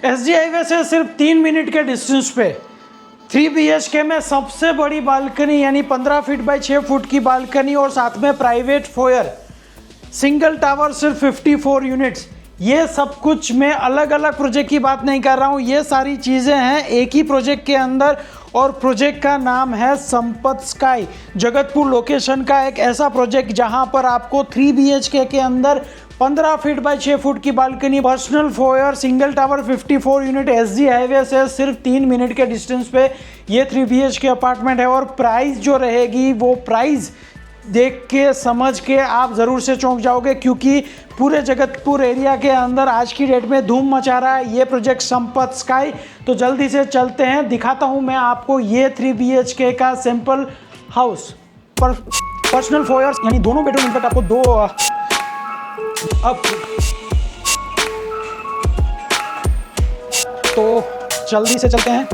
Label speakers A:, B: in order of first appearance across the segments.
A: SG highway से सिर्फ 3 minute के डिस्टेंस पे 3 BHK में सबसे बड़ी बालकनी यानी 15 फीट बाई 6 फुट की बालकनी और साथ में प्राइवेट फोयर, सिंगल टावर, सिर्फ 54 यूनिट्स। ये सब कुछ मैं अलग अलग प्रोजेक्ट की बात नहीं कर रहा हूँ, ये सारी चीज़ें हैं एक ही प्रोजेक्ट के अंदर और प्रोजेक्ट का नाम है संपत स्काई। जगतपुर लोकेशन का एक ऐसा प्रोजेक्ट जहां पर आपको 3 BHK के अंदर 15 फीट बाई 6 फुट की balcony, personal foyer, single tower, 54 unit, SG highway से सिर्फ 3 मिनट के डिस्टेंस पे ये 3 BHK अपार्टमेंट है। और प्राइस जो रहेगी वो प्राइस देख के समझ के आप ज़रूर से चौंक जाओगे, क्योंकि पूरे जगतपुर एरिया के अंदर आज की डेट में धूम मचा रहा है ये प्रोजेक्ट संपत स्काई। तो जल्दी से चलते हैं, दिखाता हूं मैं आपको ये 3 BHK का सिंपल हाउस, पर्सनल फोयर्स यानी दोनों बेडरूम, इनफैक्ट आपको दो अब तो जल्दी से चलते हैं।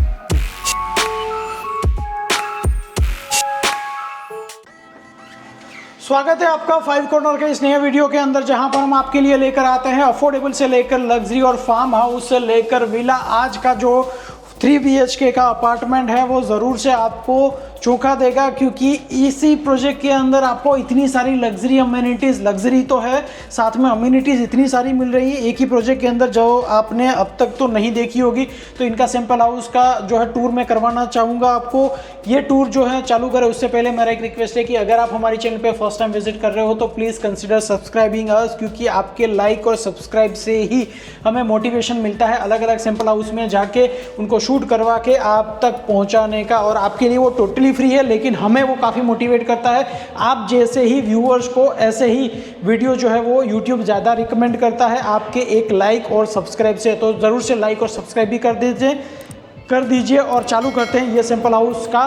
A: स्वागत है आपका 5 कॉर्नर के इस नए वीडियो के अंदर, जहां पर हम आपके लिए लेकर आते हैं अफोर्डेबल से लेकर लग्जरी और फार्म हाउस से लेकर विला। आज का जो 3 BHK का अपार्टमेंट है वो ज़रूर से आपको चौंका देगा, क्योंकि इसी प्रोजेक्ट के अंदर आपको इतनी सारी लग्जरी अम्यूनिटीज़, लग्जरी तो है साथ में अम्यूनिटीज़ इतनी सारी मिल रही है एक ही प्रोजेक्ट के अंदर, जो आपने अब तक तो नहीं देखी होगी। तो इनका सिंपल हाउस का जो है टूर मैं करवाना चाहूँगा आपको। ये टूर जो है चालू करें उससे पहले मेरा एक रिक्वेस्ट है कि अगर आप हमारे चैनल पे फर्स्ट टाइम विजिट कर रहे हो तो प्लीज़ कंसिडर सब्सक्राइबिंग अस, क्योंकि आपके लाइक और सब्सक्राइब से ही हमें मोटिवेशन मिलता है अलग अलग सिंपल हाउस में जाके उनको शूट करवा के आप तक पहुँचाने का। और आपके लिए वो टोटली फ्री है, लेकिन हमें वो काफ़ी मोटिवेट करता है। आप जैसे ही व्यूअर्स को ऐसे ही वीडियो जो है वो यूट्यूब ज़्यादा रिकमेंड करता है आपके एक लाइक और सब्सक्राइब से। तो ज़रूर से लाइक और सब्सक्राइब भी कर दीजिए और चालू करते हैं ये सिंपल हाउस का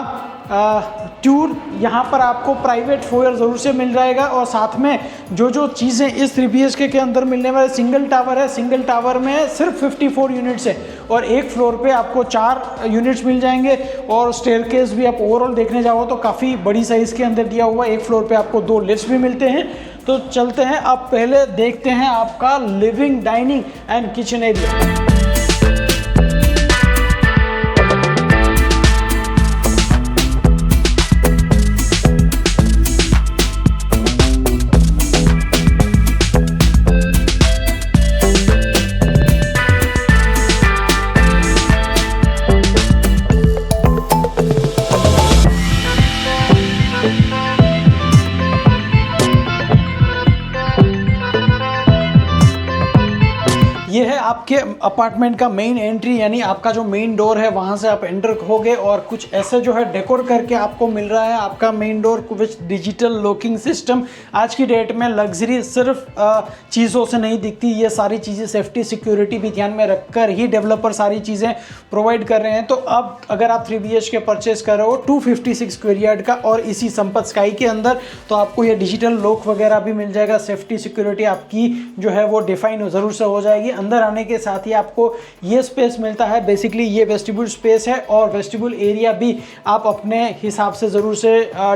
A: टूर। यहाँ पर आपको प्राइवेट फोयर ज़रूर से मिल जाएगा और साथ में जो चीज़ें इस 3 BHK के अंदर मिलने वाले, सिंगल टावर है, सिंगल टावर में सिर्फ 54 यूनिट्स है और एक फ्लोर पे आपको 4 यूनिट्स मिल जाएंगे। और स्टेयरकेस भी आप ओवरऑल देखने जाओ तो काफ़ी बड़ी साइज़ के अंदर दिया हुआ है। एक फ्लोर पे आपको 2 लिफ्ट्स भी मिलते हैं। तो चलते हैं, अब पहले देखते हैं आपका living, dining and kitchen area. ये है आपके अपार्टमेंट का मेन एंट्री, यानी आपका जो मेन डोर है वहाँ से आप एंटर होगे और कुछ ऐसे जो है डेकोर करके आपको मिल रहा है आपका मेन डोर विच डिजिटल लॉकिंग सिस्टम। आज की डेट में लग्जरी सिर्फ चीज़ों से नहीं दिखती, ये सारी चीज़ें सेफ्टी सिक्योरिटी भी ध्यान में रखकर ही डेवलपर सारी चीज़ें प्रोवाइड कर रहे हैं। तो अब अगर आप 3 BHK परचेज कर रहे हो 256 स्क्वायर यार्ड का और इसी संपत स्काई के अंदर, तो आपको ये डिजिटल लॉक वगैरह भी मिल जाएगा। सेफ्टी सिक्योरिटी आपकी जो है वो डिफाइन ज़रूर से हो जाएगी। अंदर आने के साथ ही आपको ये स्पेस मिलता है, बेसिकली ये वेस्टिब्यूल स्पेस है और वेस्टिब्यूल एरिया भी आप अपने हिसाब से ज़रूर से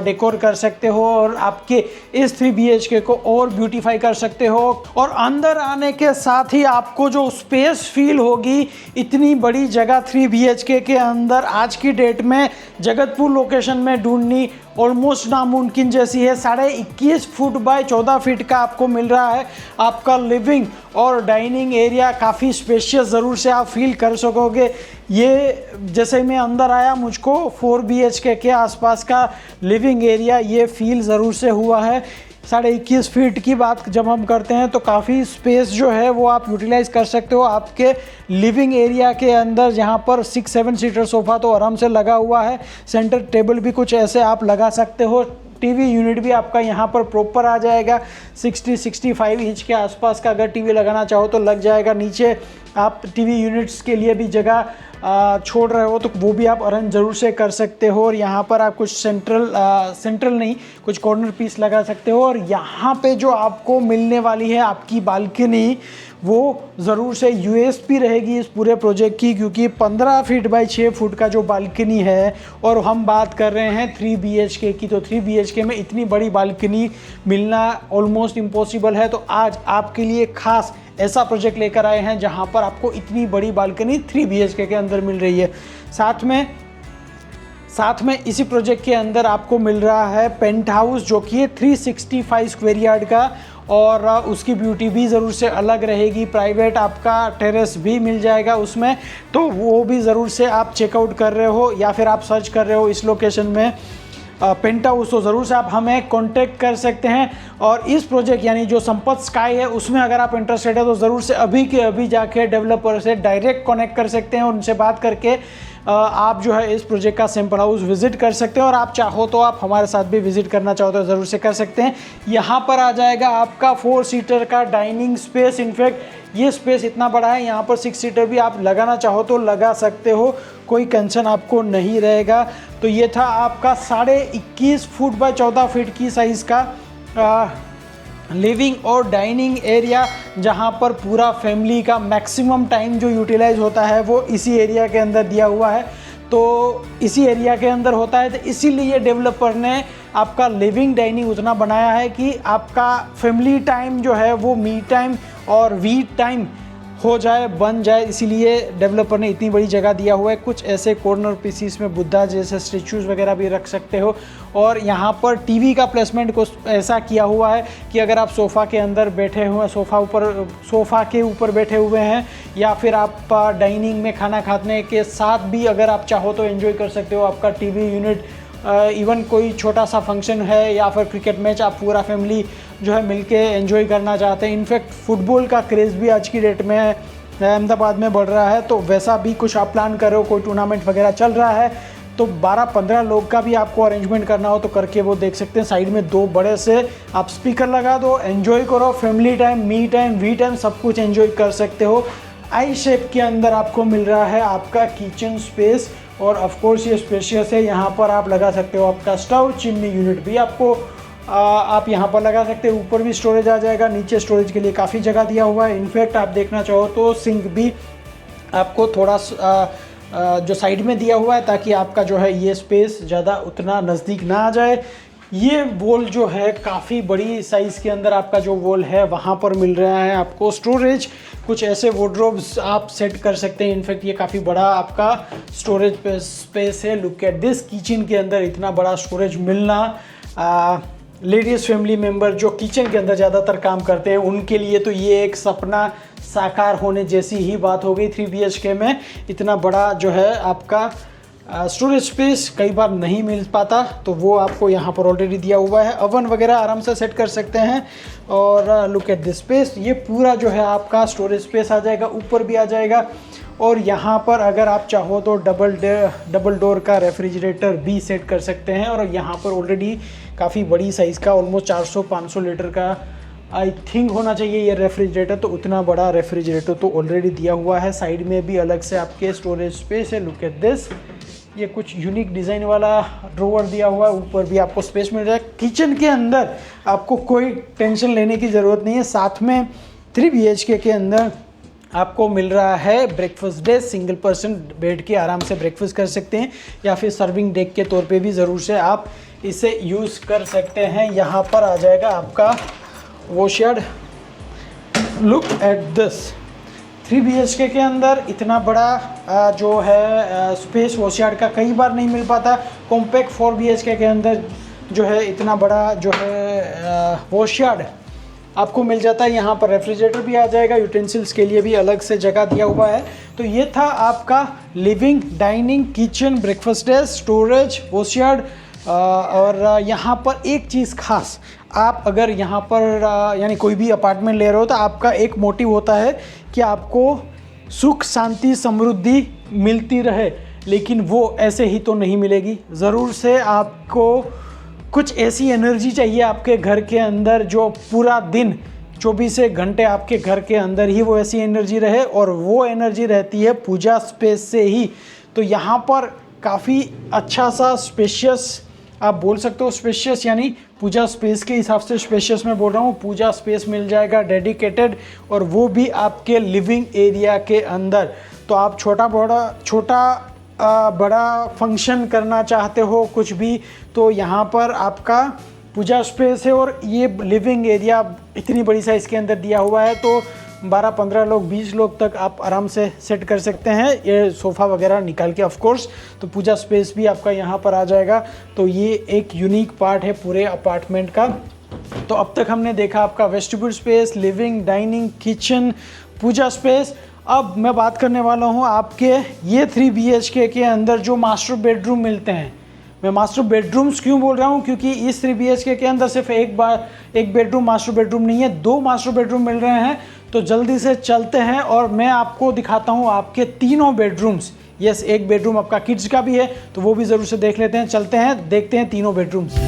A: डेकोर कर सकते हो और आपके इस 3 BHK को और ब्यूटीफाई कर सकते हो। और अंदर आने के साथ ही आपको जो स्पेस फील होगी, इतनी बड़ी जगह 3 BHK के अंदर आज की डेट में जगतपुर लोकेशन में ढूंढनी ऑलमोस्ट नामुमकिन जैसी है। 21.5 फुट बाय 14 फीट का आपको मिल रहा है आपका लिविंग और डाइनिंग एरिया। काफ़ी स्पेशियस ज़रूर से आप फील कर सकोगे। ये जैसे मैं अंदर आया मुझको 4 BHK के आसपास का लिविंग एरिया ये फील ज़रूर से हुआ है। 21.5 फीट की बात जब हम करते हैं तो काफ़ी स्पेस जो है वो आप यूटिलाइज़ कर सकते हो आपके लिविंग एरिया के अंदर, जहाँ पर 6-7 सीटर सोफ़ा तो आराम से लगा हुआ है। सेंटर टेबल भी कुछ ऐसे आप लगा सकते हो। टीवी यूनिट भी आपका यहाँ पर प्रॉपर आ जाएगा। 60-65 इंच के आसपास का अगर टीवी लगाना चाहो तो लग जाएगा। नीचे आप टीवी यूनिट्स के लिए भी जगह छोड़ रहे हो तो वो भी आप अरेंज ज़रूर से कर सकते हो। और यहाँ पर आप कुछ सेंट्रल नहीं, कुछ कॉर्नर पीस लगा सकते हो। और यहाँ पे जो आपको मिलने वाली है आपकी बालकनी, वो ज़रूर से यूएसपी रहेगी इस पूरे प्रोजेक्ट की, क्योंकि 15 फीट बाई 6 फुट का जो बालकनी है और हम बात कर रहे हैं 3 BHK की। तो 3 BHK में इतनी बड़ी बालकनी मिलना ऑलमोस्ट इम्पॉसिबल है। तो आज आपके लिए खास ऐसा प्रोजेक्ट लेकर आए हैं जहां पर आपको इतनी बड़ी बालकनी 3 BHK के अंदर मिल रही है। साथ में इसी प्रोजेक्ट के अंदर आपको मिल रहा है पेंट हाउस जो कि 365 स्क्वायर यार्ड का, और उसकी ब्यूटी भी ज़रूर से अलग रहेगी। प्राइवेट आपका टेरेस भी मिल जाएगा उसमें, तो वो भी ज़रूर से आप चेकआउट कर रहे हो या फिर आप सर्च कर रहे हो इस लोकेशन में पेंट हाउस, तो ज़रूर से आप हमें कांटेक्ट कर सकते हैं। और इस प्रोजेक्ट यानी जो संपत स्काई है उसमें अगर आप इंटरेस्टेड है तो ज़रूर से अभी के अभी जाके डेवलपर से डायरेक्ट कनेक्ट कर सकते हैं और उनसे बात करके आप जो है इस प्रोजेक्ट का सैंपल हाउस विजिट कर सकते हैं। और आप चाहो तो आप हमारे साथ भी विजिट करना चाहो तो ज़रूर से कर सकते हैं। यहाँ पर आ जाएगा आपका 4 सीटर का डाइनिंग स्पेस। इनफैक्ट ये स्पेस इतना बड़ा है, यहाँ पर 6 सीटर भी आप लगाना चाहो तो लगा सकते हो, कोई कंसर्न आपको नहीं रहेगा। तो ये था आपका 21.5 फुट बाय 14 फीट की साइज़ का लिविंग और डाइनिंग एरिया, जहां पर पूरा फैमिली का मैक्सिमम टाइम जो यूटिलाइज होता है वो इसी एरिया के अंदर दिया हुआ है। तो इसी एरिया के अंदर होता है, तो इसीलिए डेवलपर ने आपका लिविंग डाइनिंग उतना बनाया है कि आपका फैमिली टाइम जो है वो मी टाइम और वी टाइम हो जाए, बन जाए। इसीलिए डेवलपर ने इतनी बड़ी जगह दिया हुआ है। कुछ ऐसे कॉर्नर पीसीस में बुद्धा जैसे स्टैचूज़ वगैरह भी रख सकते हो। और यहाँ पर टीवी का प्लेसमेंट को ऐसा किया हुआ है कि अगर आप सोफ़ा के अंदर बैठे हुए हैं, सोफ़ा के ऊपर बैठे हुए हैं, या फिर आप डाइनिंग में खाना खाने के साथ भी अगर आप चाहो तो एंजॉय कर सकते हो आपका टीवी यूनिट। इवन कोई छोटा सा फंक्शन है या फिर क्रिकेट मैच आप पूरा फैमिली जो है मिलके एंजॉय करना चाहते हैं। इनफैक्ट फुटबॉल का क्रेज़ भी आज की डेट में अहमदाबाद में बढ़ रहा है, तो वैसा भी कुछ आप प्लान कर रहे हो, कोई टूर्नामेंट वगैरह चल रहा है, तो 12-15 लोग का भी आपको अरेंजमेंट करना हो तो करके वो देख सकते हैं। साइड में 2 बड़े से आप स्पीकर लगा दो, एंजॉय करो, family time, me time, we time सब कुछ एंजॉय कर सकते हो। आई शेप के अंदर आपको मिल रहा है आपका किचन स्पेस, और ऑफ कोर्स ये स्पेशियस है। यहाँ पर आप लगा सकते हो आपका स्टोव, चिमनी यूनिट भी आपको आप यहाँ पर लगा सकते हो। ऊपर भी स्टोरेज आ जाएगा, नीचे स्टोरेज के लिए काफ़ी जगह दिया हुआ है। इनफैक्ट आप देखना चाहो तो सिंक भी आपको थोड़ा जो साइड में दिया हुआ है ताकि आपका जो है ये स्पेस ज़्यादा उतना नज़दीक ना आ जाए। ये वॉल जो है काफ़ी बड़ी साइज़ के अंदर आपका जो वॉल है वहाँ पर मिल रहा है आपको स्टोरेज। कुछ ऐसे वार्डरोब्स आप सेट कर सकते हैं। इनफैक्ट ये काफ़ी बड़ा आपका स्टोरेज स्पेस है। लुक एट दिस, किचन के अंदर इतना बड़ा स्टोरेज मिलना लेडीज़ फैमिली मेम्बर जो किचन के अंदर ज़्यादातर काम करते हैं उनके लिए तो ये एक सपना साकार होने जैसी ही बात हो गई। 3 BHK में इतना बड़ा जो है आपका स्टोरेज स्पेस कई बार नहीं मिल पाता, तो वो आपको यहाँ पर ऑलरेडी दिया हुआ है। ओवन वगैरह आराम से सेट कर सकते हैं। और लुक एट दिस स्पेस, ये पूरा जो है आपका स्टोरेज स्पेस आ जाएगा, ऊपर भी आ जाएगा। और यहाँ पर अगर आप चाहो तो डबल डोर का रेफ्रिजरेटर भी सेट कर सकते हैं। और यहाँ पर ऑलरेडी काफ़ी बड़ी साइज़ का ऑलमोस्ट 400-500 लीटर का आई थिंक होना चाहिए ये रेफ्रिजरेटर, तो उतना बड़ा रेफ्रिजरेटर तो ऑलरेडी दिया हुआ है। साइड में भी अलग से आपके स्टोरेज स्पेस है। लुक एट दिस, ये कुछ यूनिक डिज़ाइन वाला ड्रॉवर दिया हुआ है, ऊपर भी आपको स्पेस मिल रहा है। किचन के अंदर आपको कोई टेंशन लेने की ज़रूरत नहीं है। साथ में 3 BHK के अंदर आपको मिल रहा है ब्रेकफास्ट डेस्क। सिंगल पर्सन बैठ के आराम से ब्रेकफास्ट कर सकते हैं, या फिर सर्विंग डेक के तौर पे भी ज़रूर से आप इसे यूज़ कर सकते हैं। यहाँ पर आ जाएगा आपका वॉशयार्ड। लुक एट दिस, 3 BHK के अंदर इतना बड़ा जो है स्पेस वॉशयार्ड का कई बार नहीं मिल पाता। कॉम्पैक्ट 4 BHK के अंदर जो है इतना बड़ा जो है वॉशयार्ड आपको मिल जाता है। यहाँ पर रेफ्रिजरेटर भी आ जाएगा, यूटेंसिल्स के लिए भी अलग से जगह दिया हुआ है। तो ये था आपका living, dining, kitchen, breakfast desk, storage, wash yard. और यहाँ पर एक चीज़ खास, आप अगर यहाँ पर यानी कोई भी अपार्टमेंट ले रहे हो तो आपका एक मोटिव होता है कि आपको सुख, शांति, समृद्धि मिलती रहे, लेकिन वो ऐसे ही तो नहीं मिलेगी। ज़रूर से आपको कुछ ऐसी एनर्जी चाहिए आपके घर के अंदर जो पूरा दिन 24 घंटे आपके घर के अंदर ही वो ऐसी एनर्जी रहे, और वो एनर्जी रहती है पूजा स्पेस से ही। तो यहाँ पर काफ़ी अच्छा सा स्पेशियस आप बोल सकते हो, स्पेशियस यानी पूजा स्पेस के हिसाब से स्पेशियस मैं बोल रहा हूँ। पूजा स्पेस मिल जाएगा डेडिकेटेड, और वो भी आपके लिविंग एरिया के अंदर। तो आप छोटा बड़ा फंक्शन करना चाहते हो कुछ भी, तो यहाँ पर आपका पूजा स्पेस है और ये लिविंग एरिया इतनी बड़ी साइज़ के अंदर दिया हुआ है। तो 12-15 लोग 20 लोग तक आप आराम से सेट कर सकते हैं, ये सोफ़ा वगैरह निकाल के ऑफ कोर्स। तो पूजा स्पेस भी आपका यहाँ पर आ जाएगा। तो ये एक यूनिक पार्ट है पूरे अपार्टमेंट का। तो अब तक हमने देखा आपका vestibule space, living, dining, kitchen, puja space. अब मैं बात करने वाला हूँ आपके ये 3 BHK के अंदर जो मास्टर बेडरूम मिलते हैं। मैं मास्टर बेडरूम्स क्यों बोल रहा हूँ, क्योंकि इस 3 BHK के अंदर सिर्फ एक बेडरूम मास्टर बेडरूम नहीं है, 2 मास्टर बेडरूम मिल रहे हैं। तो जल्दी से चलते हैं और मैं आपको दिखाता हूँ आपके तीनों बेडरूम्स। यस, एक बेडरूम आपका किड्स का भी है, तो वो भी ज़रूर से देख लेते हैं। चलते हैं, देखते हैं तीनों बेडरूम्स।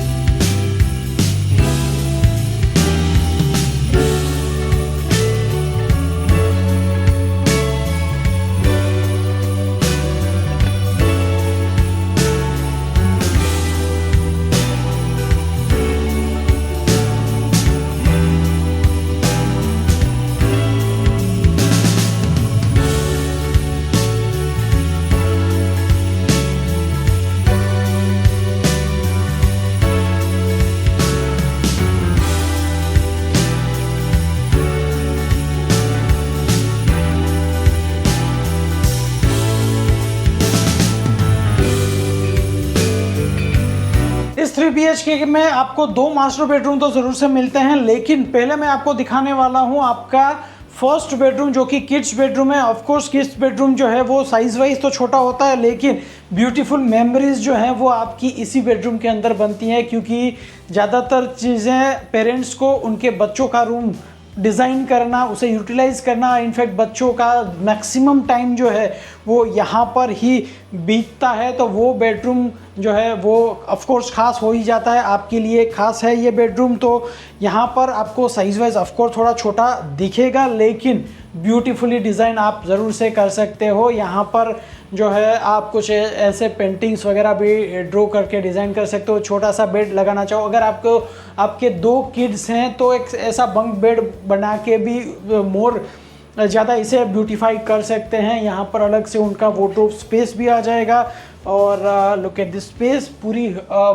A: इस 3 BHK में आपको 2 मास्टर बेडरूम तो ज़रूर से मिलते हैं, लेकिन पहले मैं आपको दिखाने वाला हूं आपका फर्स्ट बेडरूम जो कि किड्स बेडरूम है। ऑफ कोर्स किड्स बेडरूम जो है वो साइज़ वाइज तो छोटा होता है, लेकिन ब्यूटीफुल मेमोरीज जो है वो आपकी इसी बेडरूम के अंदर बनती हैं, क्योंकि ज़्यादातर चीज़ें पेरेंट्स को उनके बच्चों का रूम डिज़ाइन करना, उसे यूटिलाइज़ करना, इनफैक्ट बच्चों का मैक्सिमम टाइम जो है वो यहाँ पर ही बीतता है। तो वो बेडरूम जो है वो ऑफ कोर्स खास हो ही जाता है, आपके लिए खास है ये बेडरूम। तो यहाँ पर आपको साइज़ वाइज ऑफ कोर्स थोड़ा छोटा दिखेगा, लेकिन ब्यूटीफुली डिज़ाइन आप ज़रूर से कर सकते हो। यहाँ पर जो है आप कुछ ऐसे पेंटिंग्स वगैरह भी ड्रॉ करके डिज़ाइन कर सकते हो। छोटा सा बेड लगाना चाहो, अगर आपके 2 किड्स हैं तो एक ऐसा बंक बेड बना के भी मोर ज़्यादा इसे ब्यूटीफाई कर सकते हैं। यहाँ पर अलग से उनका वार्डरोब स्पेस भी आ जाएगा। और लुक एट दिस स्पेस, पूरी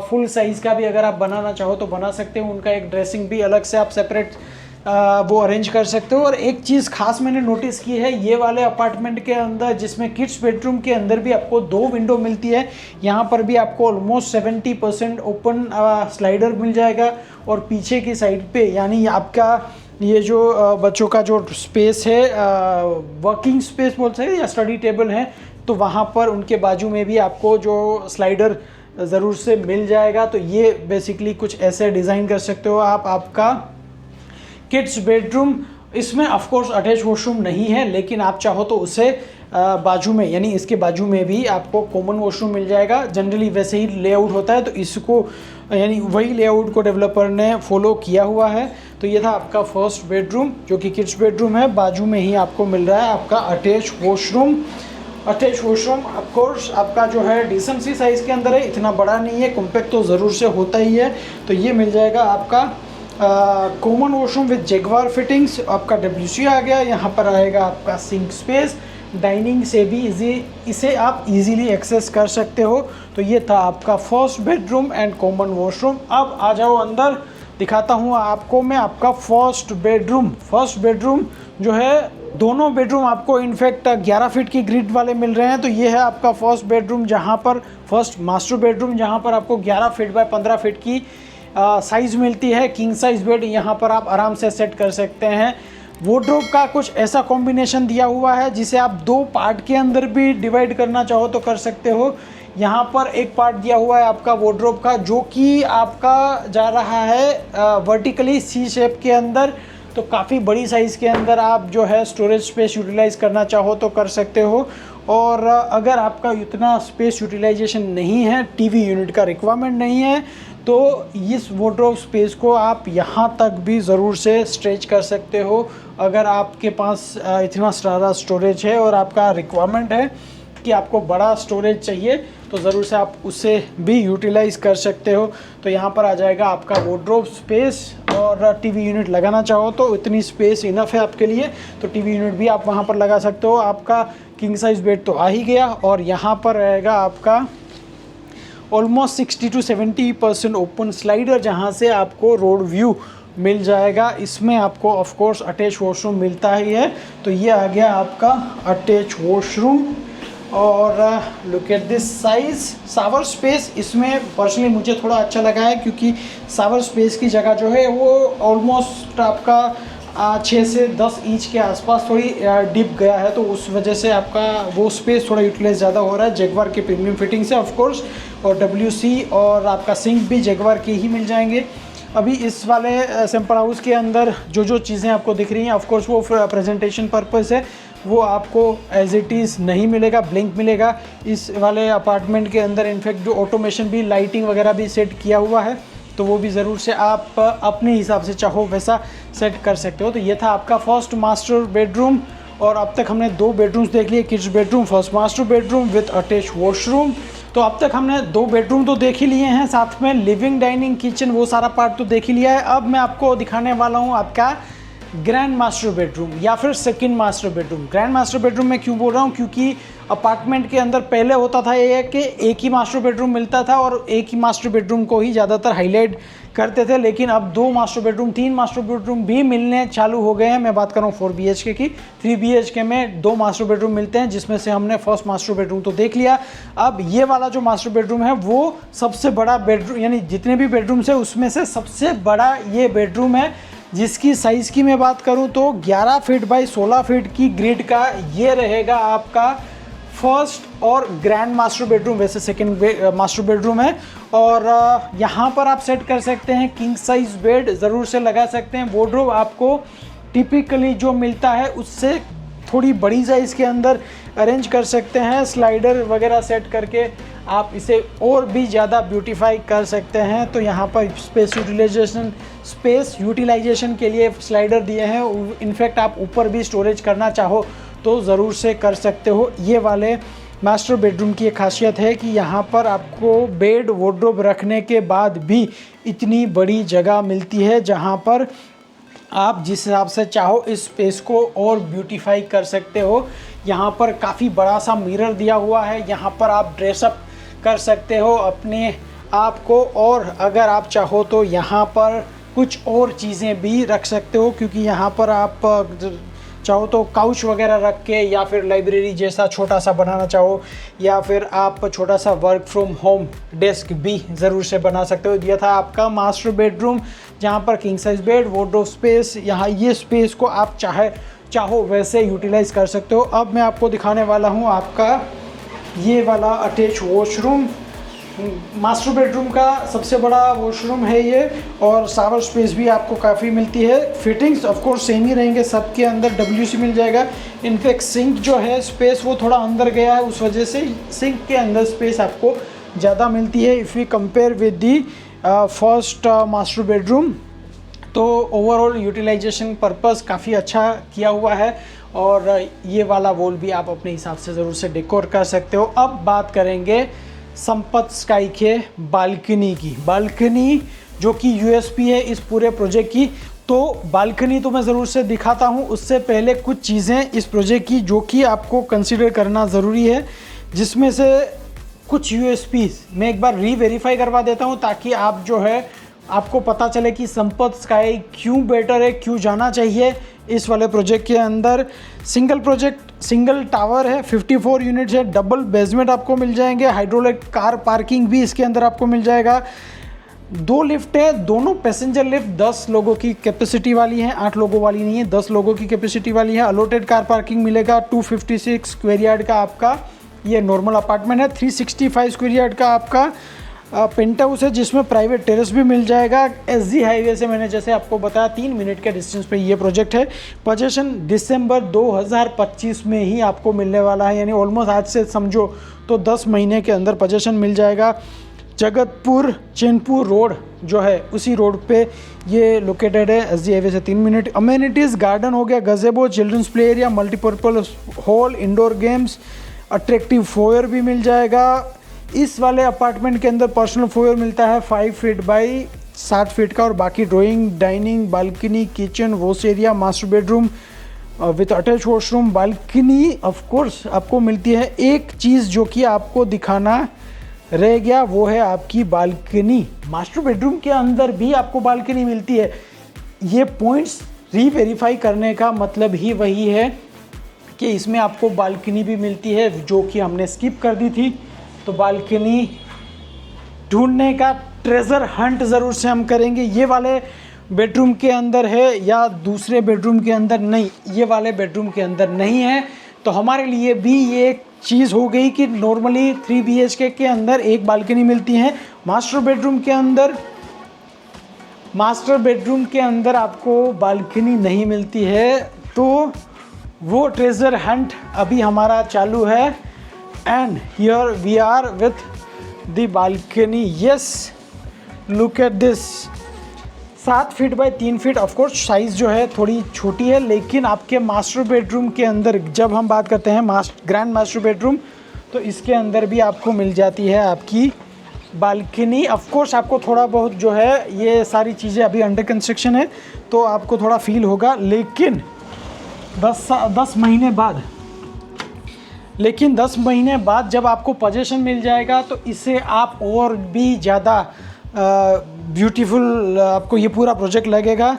A: फुल साइज़ का भी अगर आप बनाना चाहो तो बना सकते हो। उनका एक ड्रेसिंग भी अलग से आप सेपरेट वो अरेंज कर सकते हो। और एक चीज़ खास मैंने नोटिस की है ये वाले अपार्टमेंट के अंदर, जिसमें किड्स बेडरूम के अंदर भी आपको 2 विंडो मिलती है, यहाँ पर भी आपको ऑलमोस्ट 70% ओपन स्लाइडर मिल जाएगा। और पीछे की साइड पे यानी आपका ये जो बच्चों का जो स्पेस है, वर्किंग स्पेस बोल सकते हैं या स्टडी टेबल है, तो वहाँ पर उनके बाजू में भी आपको जो स्लाइडर ज़रूर से मिल जाएगा। तो ये बेसिकली कुछ ऐसे डिज़ाइन कर सकते हो आप आपका किड्स बेडरूम। इसमें ऑफ कोर्स अटैच वॉशरूम नहीं है, लेकिन आप चाहो तो उसे बाजू में यानी इसके बाजू में भी आपको कॉमन वॉशरूम मिल जाएगा। जनरली वैसे ही लेआउट होता है, तो इसको यानी वही लेआउट को डेवलपर ने फॉलो किया हुआ है। तो ये था आपका फर्स्ट बेडरूम जो कि किड्स बेडरूम है। बाजू में ही आपको मिल रहा है आपका attach washroom. Attach washroom of course आपका जो है डिसेंट सी साइज़ के अंदर है, इतना बड़ा नहीं है, कॉम्पैक्ट तो ज़रूर से होता ही है। तो ये मिल जाएगा आपका common washroom with Jaguar fittings. आपका WC आ गया। यहाँ पर आएगा आपका सिंक स्पेस, डाइनिंग से भी इसे आप इजीली एक्सेस कर सकते हो। तो ये था आपका first bedroom and common washroom. अब आ जाओ अंदर, दिखाता हूँ आपको मैं आपका फर्स्ट बेडरूम जो है, दोनों बेडरूम आपको इनफैक्ट 11 फीट की ग्रिड वाले मिल रहे हैं। तो ये है आपका फर्स्ट बेडरूम, जहाँ पर फर्स्ट मास्टर बेडरूम जहाँ पर आपको 11 फीट बाय 15 फीट की साइज़ मिलती है। किंग साइज़ बेड यहाँ पर आप आराम से सेट कर सकते हैं। वार्डरोब का कुछ ऐसा कॉम्बिनेशन दिया हुआ है जिसे आप 2 पार्ट के अंदर भी डिवाइड करना चाहो तो कर सकते हो। यहाँ पर एक पार्ट दिया हुआ है आपका वार्डरोब का, जो कि आपका जा रहा है वर्टिकली सी शेप के अंदर। तो काफ़ी बड़ी साइज़ के अंदर आप जो है स्टोरेज स्पेस यूटिलाइज़ करना चाहो तो कर सकते हो। और अगर आपका इतना स्पेस यूटिलाइजेशन नहीं है, टीवी यूनिट का रिक्वायरमेंट नहीं है, तो इस वार्डरोब स्पेस को आप यहाँ तक भी ज़रूर से स्ट्रेच कर सकते हो। अगर आपके पास इतना सारा स्टोरेज है और आपका रिक्वायरमेंट है कि आपको बड़ा स्टोरेज चाहिए, तो ज़रूर से आप उसे भी यूटिलाइज़ कर सकते हो। तो यहाँ पर आ जाएगा आपका वार्डरोब स्पेस। और टीवी यूनिट लगाना चाहो तो इतनी स्पेस इनफ है आपके लिए, तो टीवी यूनिट भी आप वहाँ पर लगा सकते हो। आपका किंग साइज़ बेड तो आ ही गया। और यहाँ पर रहेगा आपका ऑलमोस्ट 60 to 70% ओपन स्लाइडर, जहाँ से आपको रोड व्यू मिल जाएगा। इसमें आपको ऑफ कोर्स अटैच वॉशरूम मिलता ही है। तो ये आ गया आपका अटैच वॉशरूम। और look at this size, shower space इसमें पर्सनली मुझे थोड़ा अच्छा लगा है, क्योंकि शावर स्पेस की जगह जो है वो ऑलमोस्ट आपका 6 से 10 इंच के आसपास थोड़ी डिप गया है, तो उस वजह से आपका वो स्पेस थोड़ा यूटिलाइज ज़्यादा हो रहा है। जैगवार के प्रीमियम फिटिंग से ऑफ कोर्स, और WC और आपका सिंक भी जैगवार के ही मिल जाएंगे। अभी इस वाले सैंपल हाउस के अंदर जो चीज़ें आपको दिख रही हैं ऑफ कोर्स वो प्रेजेंटेशन पर्पस है, वो आपको एज इट इज़ नहीं मिलेगा, ब्लिंक मिलेगा। इस वाले अपार्टमेंट के अंदर इनफैक्ट जो ऑटोमेशन भी, लाइटिंग वगैरह भी सेट किया हुआ है, तो वो भी ज़रूर से आप अपने हिसाब से चाहो वैसा सेट कर सकते हो। तो ये था आपका फर्स्ट मास्टर बेडरूम। और अब तक हमने 2 बेडरूम्स देख लिए, kids bedroom, first master bedroom with attach washroom. तो अब तक हमने 2 बेडरूम तो देख ही लिए हैं, साथ में लिविंग, डाइनिंग, किचन, वो सारा पार्ट तो देख ही लिया है। अब मैं आपको दिखाने वाला हूँ आपका ग्रैंड मास्टर बेडरूम या फिर second master bedroom. Grand master bedroom मैं क्यों बोल रहा हूँ, क्योंकि अपार्टमेंट के अंदर पहले होता था ये कि एक ही मास्टर बेडरूम मिलता था और एक ही मास्टर बेडरूम को ही ज़्यादातर हाईलाइट करते थे, लेकिन अब 2 मास्टर बेडरूम, 3 मास्टर बेडरूम भी मिलने चालू हो गए हैं। मैं बात कर रहा हूँ 4 BHK की। 3 BHK में 2 मास्टर बेडरूम मिलते हैं, जिसमें से हमने फर्स्ट मास्टर बेडरूम तो देख लिया। अब ये वाला जो मास्टर बेडरूम है वो सबसे बड़ा बेडरूम, यानी जितने भी बेडरूम्स है उसमें से सबसे बड़ा ये बेडरूम है, जिसकी साइज़ की मैं बात करूं तो 11 फीट बाई 16 फीट की ग्रिड का ये रहेगा आपका फर्स्ट और ग्रैंड मास्टर बेडरूम। वैसे सेकंड मास्टर बेडरूम है। और यहाँ पर आप सेट कर सकते हैं किंग साइज बेड, ज़रूर से लगा सकते हैं। वार्डरोब आपको टिपिकली जो मिलता है उससे थोड़ी बड़ी साइज़ के अंदर अरेंज कर सकते हैं। स्लाइडर वगैरह सेट करके आप इसे और भी ज़्यादा ब्यूटीफाई कर सकते हैं। तो यहाँ पर स्पेस यूटिलाइजेशन के लिए स्लाइडर दिए हैं। इनफैक्ट आप ऊपर भी स्टोरेज करना चाहो तो ज़रूर से कर सकते हो। ये वाले मास्टर बेडरूम की एक खासियत है कि यहाँ पर आपको बेड, वार्डरोब रखने के बाद भी इतनी बड़ी जगह मिलती है, जहाँ पर आप जिस हिसाब से चाहो इस स्पेस को और ब्यूटीफाई कर सकते हो। यहाँ पर काफ़ी बड़ा सा मिरर दिया हुआ है, यहाँ पर आप ड्रेसअप कर सकते हो अपने आप को, और अगर आप चाहो तो यहाँ पर कुछ और चीज़ें भी रख सकते हो, क्योंकि यहाँ पर आप चाहो तो काउच वगैरह रख के, या फिर लाइब्रेरी जैसा छोटा सा बनाना चाहो, या फिर आप छोटा सा वर्क फ्रॉम होम डेस्क भी ज़रूर से बना सकते हो। यह था आपका मास्टर बेडरूम, जहाँ पर king size bed, wardrobe space, यहाँ ये स्पेस को आप चाहो वैसे यूटिलाइज कर सकते हो। अब मैं आपको दिखाने वाला हूँ आपका ये वाला अटैच वॉशरूम। मास्टर बेडरूम का सबसे बड़ा वॉशरूम है ये, और शावर स्पेस भी आपको काफ़ी मिलती है। फिटिंग्स ऑफ कोर्स सेम ही रहेंगे सबके अंदर, WC मिल जाएगा। इनफैक्ट सिंक जो है स्पेस वो थोड़ा अंदर गया है, उस वजह से सिंक के अंदर स्पेस आपको ज़्यादा मिलती है if you compare with the first master bedroom. तो ओवरऑल यूटिलाइजेशन पर्पस काफ़ी अच्छा किया हुआ है, और ये वाला वॉल भी आप अपने हिसाब से ज़रूर से डेकोर कर सकते हो। अब बात करेंगे संपत स्काई के बालकनी की। बालकनी जो कि USP है इस पूरे प्रोजेक्ट की। तो बालकनी तो मैं ज़रूर से दिखाता हूँ, उससे पहले कुछ चीज़ें इस प्रोजेक्ट की जो कि आपको कंसीडर करना ज़रूरी है, जिसमें से कुछ USPs मैं एक बार रीवेरीफाई करवा देता हूँ, ताकि आप जो है आपको पता चले कि संपत स्काई क्यों बेटर है, क्यों जाना चाहिए इस वाले प्रोजेक्ट के अंदर। सिंगल टावर है, 54 यूनिट्स है, डबल बेसमेंट आपको मिल जाएंगे, हाइड्रोलिक कार पार्किंग भी इसके अंदर आपको मिल जाएगा। 2 लिफ्ट है, दोनों पैसेंजर लिफ्ट 10 लोगों की कैपेसिटी वाली हैं, 8 लोगों वाली नहीं है, 10 लोगों की कैपेसिटी वाली है। अलॉटेड कार पार्किंग मिलेगा। 256 स्क्वायर यार्ड का आपका ये नॉर्मल अपार्टमेंट है। 365 स्क्वायर यार्ड का आपका पेंट हाउस है, जिसमें प्राइवेट टेरेस भी मिल जाएगा। SG हाईवे से मैंने जैसे आपको बताया 3 मिनट के डिस्टेंस पे ये प्रोजेक्ट है। पोजीशन दिसंबर 2025 में ही आपको मिलने वाला है, यानी ऑलमोस्ट आज से समझो तो 10 महीने के अंदर पोजीशन मिल जाएगा। जगतपुर चैनपुर रोड जो है उसी रोड पे ये लोकेटेड है, SG हाईवे से 3 मिनट। अमेनिटीज़ गार्डन हो गया, gazebo, children's play area, multipurpose hall, indoor games, attractive foyer भी मिल जाएगा। इस वाले अपार्टमेंट के अंदर पर्सनल फोयर मिलता है 5 फीट बाई 7 फीट का, और बाकी drawing, dining, balcony, kitchen, wash area, master bedroom with attach washroom. Balcony of course आपको मिलती है। एक चीज़ जो कि आपको दिखाना रह गया वो है आपकी बालकनी। मास्टर बेडरूम के अंदर भी आपको बालकनी मिलती है। ये पॉइंट्स रीवेरीफाई करने का मतलब ही वही है कि इसमें आपको बालकनी भी मिलती है, जो कि हमने स्किप कर दी थी। तो बालकनी ढूंढने का ट्रेजर हंट ज़रूर से हम करेंगे। ये वाले बेडरूम के अंदर है या दूसरे बेडरूम के अंदर नहीं, ये वाले बेडरूम के अंदर नहीं है। तो हमारे लिए भी ये एक चीज़ हो गई कि नॉर्मली 3 BHK के अंदर एक बालकनी मिलती है। मास्टर बेडरूम के अंदर आपको बालकनी नहीं मिलती है। तो वो ट्रेजर हंट अभी हमारा चालू है। And here we are with the balcony. Yes, look at this. 7 feet by 3 feet. Of course size जो है थोड़ी छोटी है, लेकिन आपके मास्टर बेडरूम के अंदर जब हम बात करते हैं ग्रैंड मास्टर बेडरूम, तो इसके अंदर भी आपको मिल जाती है आपकी बालकनी। ऑफकोर्स आपको थोड़ा बहुत जो है, ये सारी चीज़ें अभी अंडर कंस्ट्रक्शन है तो आपको थोड़ा फील होगा, लेकिन 10 महीने बाद जब आपको पोजीशन मिल जाएगा तो इसे आप और भी ज़्यादा ब्यूटीफुल आपको ये पूरा प्रोजेक्ट लगेगा।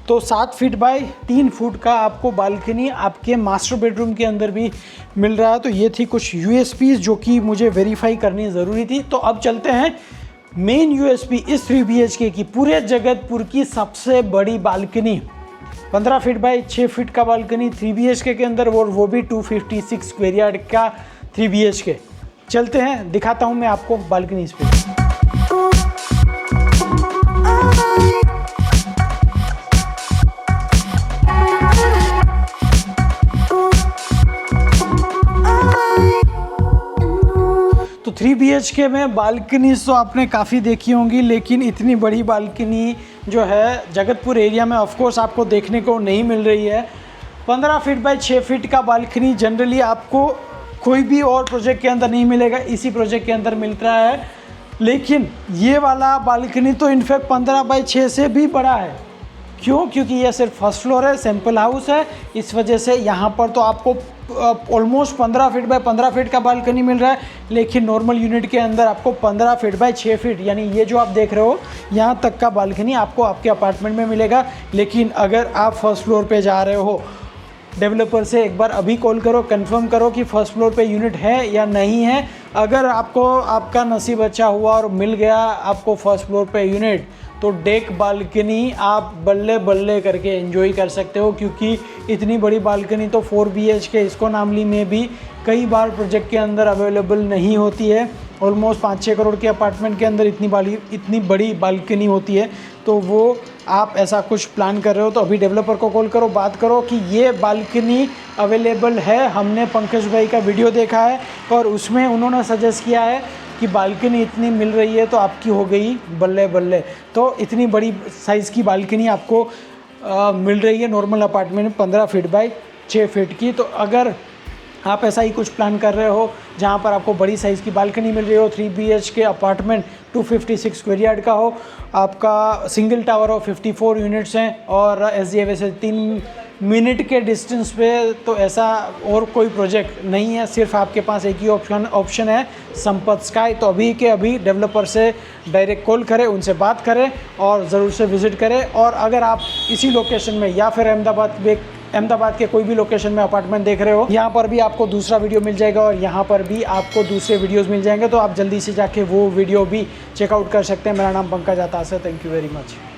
A: तो 7 फीट बाय 3 फुट का आपको बालकनी आपके मास्टर बेडरूम के अंदर भी मिल रहा है। तो ये थी कुछ USPs जो कि मुझे वेरीफाई करनी ज़रूरी थी। तो अब चलते हैं मेन USP इस 3 BHK की, पूरे जगतपुर की सबसे बड़ी बालकनी, 15 फीट बाय 6 फीट का बालकनी 3 BHK के अंदर, और वो भी 256 स्क्वायर यार्ड का 3 BHK। चलते हैं, दिखाता हूँ मैं आपको बालकनी इस पे। तो 3 BHK में बालकनी तो आपने काफ़ी देखी होंगी, लेकिन इतनी बड़ी बालकनी जो है जगतपुर एरिया में ऑफकोर्स आपको देखने को नहीं मिल रही है। 15 फीट बाय 6 फीट का बालकनी जनरली आपको कोई भी और प्रोजेक्ट के अंदर नहीं मिलेगा, इसी प्रोजेक्ट के अंदर मिल रहा है। लेकिन ये वाला बालकनी तो इनफैक्ट 15 बाय 6 से भी बड़ा है। क्यों? क्योंकि ये सिर्फ फर्स्ट फ्लोर है, सैंपल हाउस है, इस वजह से यहाँ पर तो आपको ऑलमोस्ट 15 फीट बाय 15 फीट का बालकनी मिल रहा है। लेकिन नॉर्मल यूनिट के अंदर आपको 15 फीट बाय 6 फीट, यानी ये जो आप देख रहे हो यहाँ तक का बालकनी आपको आपके अपार्टमेंट में मिलेगा। लेकिन अगर आप फर्स्ट फ्लोर पे जा रहे हो, डेवलपर से एक बार अभी कॉल करो, कंफर्म करो कि फर्स्ट फ्लोर पे यूनिट है या नहीं है। अगर आपको आपका नसीब अच्छा हुआ और मिल गया आपको फर्स्ट फ्लोर पे यूनिट, तो डेक बालकनी आप बल्ले बल्ले करके एंजॉय कर सकते हो, क्योंकि इतनी बड़ी बालकनी तो 4 BHK इसको नामली में भी कई बार प्रोजेक्ट के अंदर अवेलेबल नहीं होती है। ऑलमोस्ट 5-6 करोड़ के अपार्टमेंट के अंदर इतनी बड़ी बालकनी होती है। तो वो आप ऐसा कुछ प्लान कर रहे हो तो अभी डेवलपर को कॉल करो, बात करो कि ये बालकनी अवेलेबल है। हमने पंकज भाई का वीडियो देखा है और उसमें उन्होंने सजेस्ट किया है कि बालकनी इतनी मिल रही है तो आपकी हो गई बल्ले बल्ले। तो इतनी बड़ी साइज़ की बालकनी आपको मिल रही है नॉर्मल अपार्टमेंट में 15 फीट बाय 6 फीट की। तो अगर आप ऐसा ही कुछ प्लान कर रहे हो जहाँ पर आपको बड़ी साइज़ की बालकनी मिल रही हो, 3 BHK अपार्टमेंट 256 स्क्वायर यार्ड का हो, आपका सिंगल टावर हो, 54 यूनिट्स हैं और SDA से 3 मिनट के डिस्टेंस पे, तो ऐसा और कोई प्रोजेक्ट नहीं है। सिर्फ आपके पास एक ही ऑप्शन है, संपत स्काई। तो अभी के अभी डेवलपर से डायरेक्ट कॉल करें, उनसे बात करें और ज़रूर से विज़िट करें। और अगर आप इसी लोकेशन में या फिर अहमदाबाद के कोई भी लोकेशन में अपार्टमेंट देख रहे हो, यहाँ पर भी आपको दूसरा वीडियो मिल जाएगा और यहाँ पर भी आपको दूसरे वीडियोस मिल जाएंगे। तो आप जल्दी से जाके वो वीडियो भी चेकआउट कर सकते हैं। मेरा नाम पंकज आता है। Thank you very much.